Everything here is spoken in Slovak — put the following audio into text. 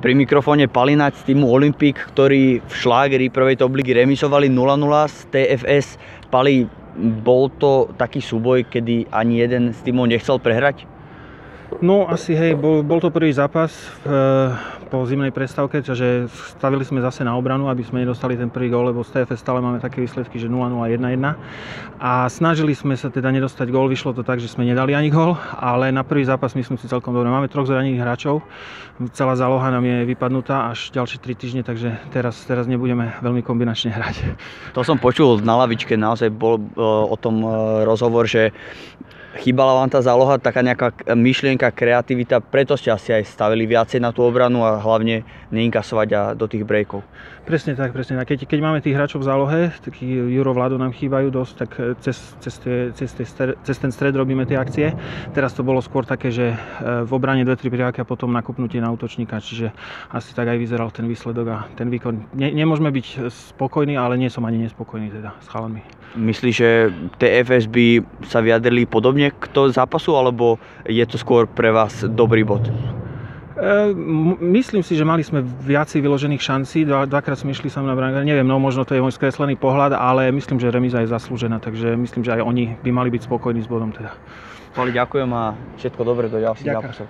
Pri mikrofóne Palináč z týmu Olympik, ktorí v šlágeri prvej top ligy remisovali 0-0 z TFS. Pali, bol to taký súboj, kedy ani jeden z týmov nechcel prehrať? No asi hej, bol to prvý zápas po zimnej prestávke, čiže stavili sme zase na obranu, aby sme nedostali ten prvý gól, lebo z TFS stále máme také výsledky, že 0-0, 1-1. A snažili sme sa teda nedostať gól, vyšlo to tak, že sme nedali ani gól, ale na prvý zápas myslím si celkom dobre. Máme 3 zranených hráčov, celá záloha nám je vypadnutá až ďalšie 3 týždne, takže teraz nebudeme veľmi kombinačne hrať. To som počul na lavičke, naozaj bol o tom rozhovor, že chýbala vám tá záloha, taká nejaká myšlienka, kreativita, preto ste asi aj stavili viacej na tú obranu a hlavne neinkasovať a do tých breakov. Presne tak, presne tak. Keď máme tých hráčov v zálohe, taký Juro, Vlado nám chýbajú dosť, tak cez ten stred robíme tie akcie. Teraz to bolo skôr také, že v obrane 2-3 prihrávky a potom nakopnutie na útočníka, čiže asi tak aj vyzeral ten výsledok a ten výkon. Nemôžeme byť spokojní, ale nie som ani nespokojný teda s chalanmi. Myslíš, že TFS by sa vyjadrili podobne k tomu zápasu, alebo je to skôr pre vás dobrý bod? Myslím si, že mali sme viacej vyložených šancí, dvakrát sme išli sám na brankára, neviem, no možno to je môj skreslený pohľad, ale myslím, že remíza je zaslúžená, takže myslím, že aj oni by mali byť spokojní s bodom teda. Pali, ďakujem a všetko dobré do ďalších zápasov.